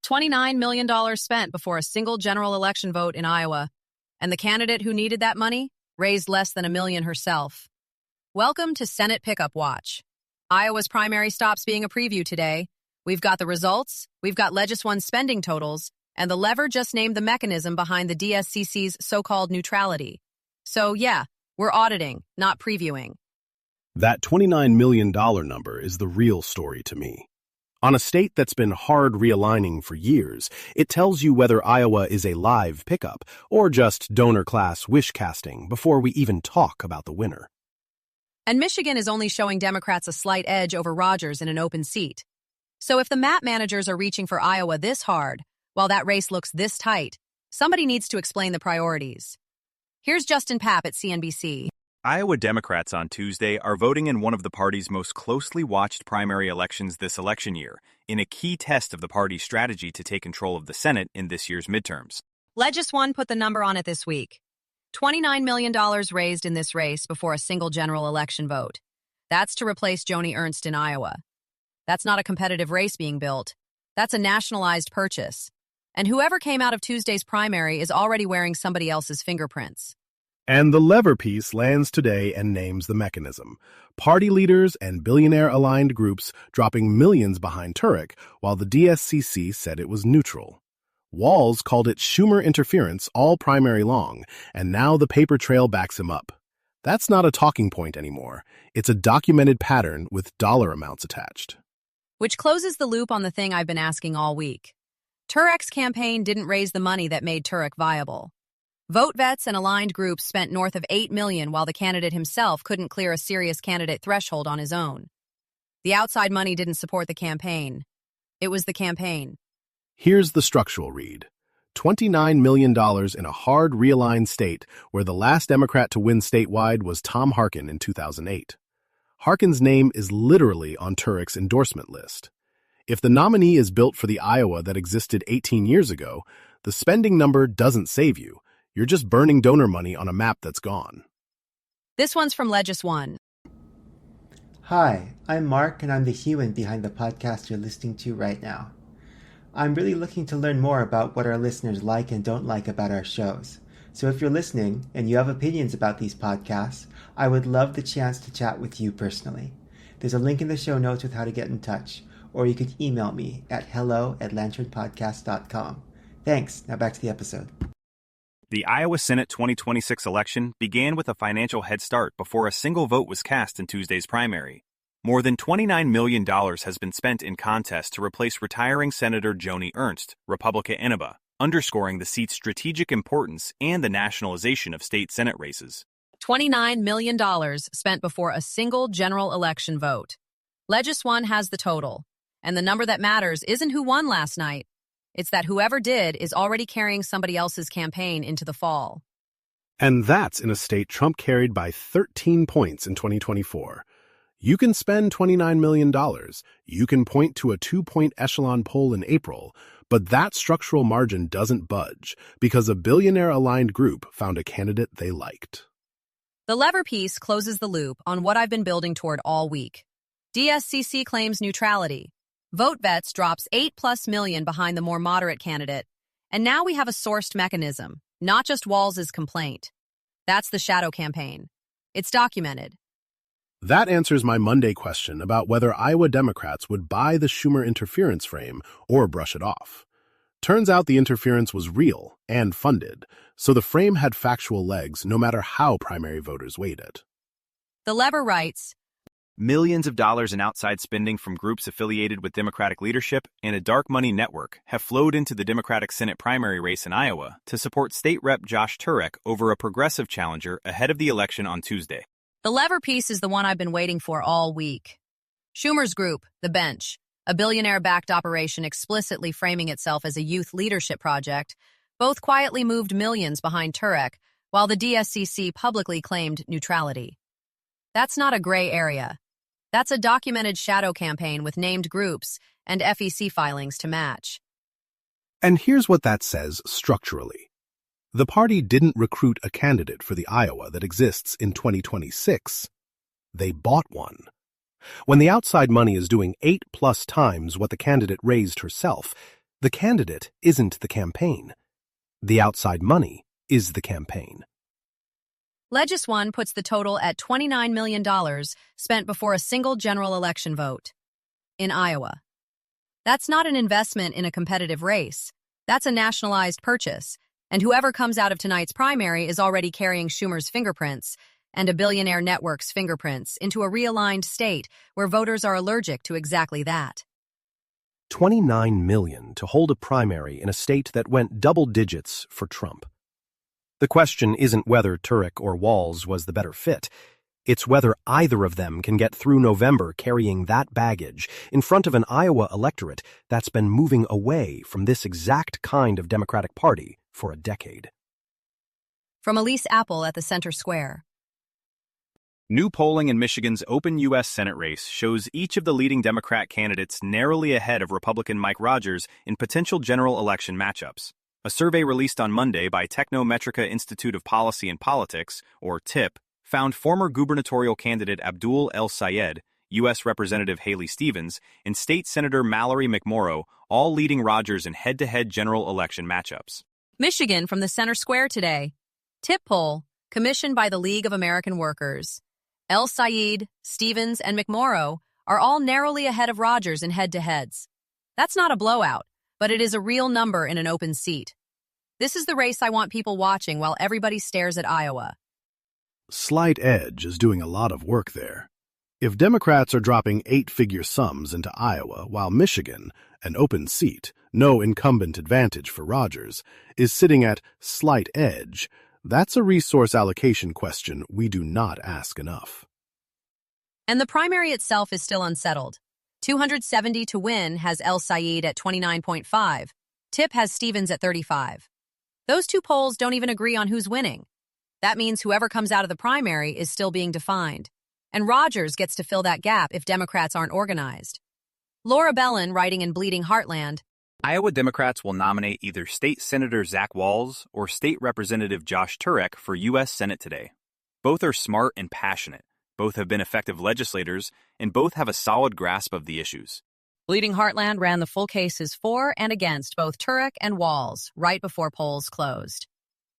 $29 million spent before a single general election vote in Iowa, and the candidate who needed that money raised less than $1 million herself. Welcome to Senate Pickup Watch. Iowa's primary stops being a preview today. We've got the results, we've got Legis 1 spending totals, and the lever just named the mechanism behind the DSCC's so-called neutrality. So yeah, we're auditing, not previewing. That $29 million number is the real story to me. On a state that's been hard realigning for years, it tells you whether Iowa is a live pickup or just donor-class wish-casting before we even talk about the winner. And Michigan is only showing Democrats a slight edge over Rogers in an open seat. So if the map managers are reaching for Iowa this hard, while that race looks this tight, somebody needs to explain the priorities. Here's Justin Papp at CNBC. Iowa Democrats on Tuesday are voting in one of the party's most closely watched primary elections this election year, in a key test of the party's strategy to take control of the Senate in this year's midterms. Legis 1 put the number on it this week. $29 million raised in this race before a single general election vote. That's to replace Joni Ernst in Iowa. That's not a competitive race being built. That's a nationalized purchase. And whoever came out of Tuesday's primary is already wearing somebody else's fingerprints. And the lever piece lands today and names the mechanism. Party leaders and billionaire-aligned groups dropping millions behind Turek, while the DSCC said it was neutral. Wahls called it Schumer interference all primary long, and now the paper trail backs him up. That's not a talking point anymore. It's a documented pattern with dollar amounts attached. Which closes the loop on the thing I've been asking all week. Turek's campaign didn't raise the money that made Turek viable. Vote vets and aligned groups spent north of $8 million while the candidate himself couldn't clear a serious candidate threshold on his own. The outside money didn't support the campaign. It was the campaign. Here's the structural read. $29 million in a hard realigned state where the last Democrat to win statewide was Tom Harkin in 2008. Harkin's name is literally on Turek's endorsement list. If the nominee is built for the Iowa that existed 18 years ago, the spending number doesn't save you. You're just burning donor money on a map that's gone. This one's from Legis 1. Hi, I'm Mark, and I'm the human behind the podcast you're listening to right now. I'm really looking to learn more about what our listeners like and don't like about our shows. So if you're listening and you have opinions about these podcasts, I would love the chance to chat with you personally. There's a link in the show notes with how to get in touch, or you could email me at hello@lanternpodcast.com. Thanks. Now back to the episode. The Iowa Senate 2026 election began with a financial head start before a single vote was cast in Tuesday's primary. More than $29 million has been spent in contests to replace retiring Senator Joni Ernst, Republican Iowa, underscoring the seat's strategic importance and the nationalization of state Senate races. $29 million spent before a single general election vote. Legis 1 has the total, and the number that matters isn't who won last night. It's that whoever did is already carrying somebody else's campaign into the fall. And that's in a state Trump carried by 13 points in 2024. You can spend $29 million. You can point to a 2-point echelon poll in April, but that structural margin doesn't budge because a billionaire-aligned group found a candidate they liked. The lever piece closes the loop on what I've been building toward all week. DSCC claims neutrality. Vote Vets drops $8+ million behind the more moderate candidate, and now we have a sourced mechanism, not just Wahls' complaint. That's the shadow campaign. It's documented. That answers my Monday question about whether Iowa Democrats would buy the Schumer interference frame or brush it off. Turns out the interference was real and funded, so the frame had factual legs no matter how primary voters weighed it. The lever writes, Millions of dollars in outside spending from groups affiliated with Democratic leadership and a dark money network have flowed into the Democratic Senate primary race in Iowa to support State Rep Josh Turek over a progressive challenger ahead of the election on Tuesday. The lever piece is the one I've been waiting for all week. Schumer's group, The Bench, a billionaire-backed operation explicitly framing itself as a youth leadership project, both quietly moved millions behind Turek, while the DSCC publicly claimed neutrality. That's not a gray area. That's a documented shadow campaign with named groups and FEC filings to match. And here's what that says structurally. The party didn't recruit a candidate for the Iowa that exists in 2026. They bought one. When the outside money is doing 8+ times what the candidate raised herself, The candidate isn't the campaign. The outside money is the campaign. Legis One puts the total at $29 million spent before a single general election vote in Iowa. That's not an investment in a competitive race. That's a nationalized purchase, and whoever comes out of tonight's primary is already carrying Schumer's fingerprints and a billionaire network's fingerprints into a realigned state where voters are allergic to exactly that. $29 million to hold a primary in a state that went double digits for Trump. The question isn't whether Turek or Wahls was the better fit. It's whether either of them can get through November carrying that baggage in front of an Iowa electorate that's been moving away from this exact kind of Democratic Party for a decade. From Elise Apple at the Center Square. New polling in Michigan's open U.S. Senate race shows each of the leading Democrat candidates narrowly ahead of Republican Mike Rogers in potential general election matchups. A survey released on Monday by Technometrica Institute of Policy and Politics, or TIP, found former gubernatorial candidate Abdul El Sayed, U.S. Representative Haley Stevens, and State Senator Mallory McMorrow all leading Rogers in head-to-head general election matchups. Michigan from the Center Square today. TIP poll, commissioned by the League of American Workers. El Sayed, Stevens, and McMorrow are all narrowly ahead of Rogers in head-to-heads. That's not a blowout, but it is a real number in an open seat. This is the race I want people watching while everybody stares at Iowa. Slight edge is doing a lot of work there. If Democrats are dropping 8-figure sums into Iowa while Michigan, an open seat, no incumbent advantage for Rogers, is sitting at slight edge, that's a resource allocation question we do not ask enough. And the primary itself is still unsettled. 270 to win has El Sayed at 29.5. TIP has Stevens at 35. Those two polls don't even agree on who's winning. That means whoever comes out of the primary is still being defined. And Rogers gets to fill that gap if Democrats aren't organized. Laura Bellin, writing in Bleeding Heartland, Iowa Democrats will nominate either State Senator Zach Wahls or State Representative Josh Turek for U.S. Senate today. Both are smart and passionate. Both have been effective legislators, and both have a solid grasp of the issues. Bleeding Heartland ran the full cases for and against both Turek and Wahls right before polls closed.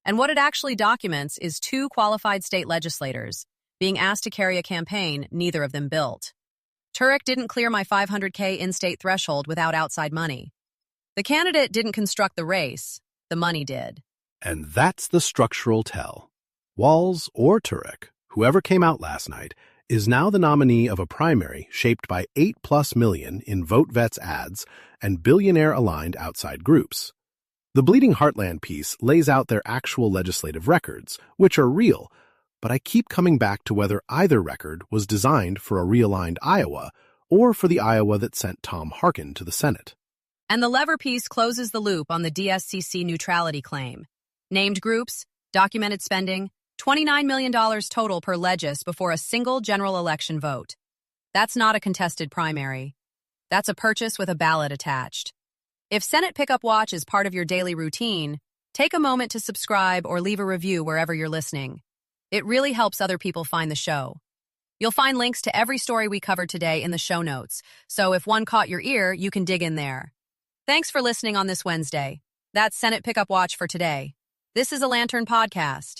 And what it actually documents is two qualified state legislators being asked to carry a campaign neither of them built. Turek didn't clear my $500K in-state threshold without outside money. The candidate didn't construct the race, the money did. And that's the structural tell. Wahls or Turek, whoever came out last night, is now the nominee of a primary shaped by $8+ million in VoteVets ads and billionaire-aligned outside groups. The Bleeding Heartland piece lays out their actual legislative records, which are real, but I keep coming back to whether either record was designed for a realigned Iowa or for the Iowa that sent Tom Harkin to the Senate. And the lever piece closes the loop on the DSCC neutrality claim. Named groups, documented spending, $29 million total per legis before a single general election vote. That's not a contested primary. That's a purchase with a ballot attached. If Senate Pickup Watch is part of your daily routine, take a moment to subscribe or leave a review wherever you're listening. It really helps other people find the show. You'll find links to every story we covered today in the show notes, so if one caught your ear, you can dig in there. Thanks for listening on this Wednesday. That's Senate Pickup Watch for today. This is a Lantern podcast.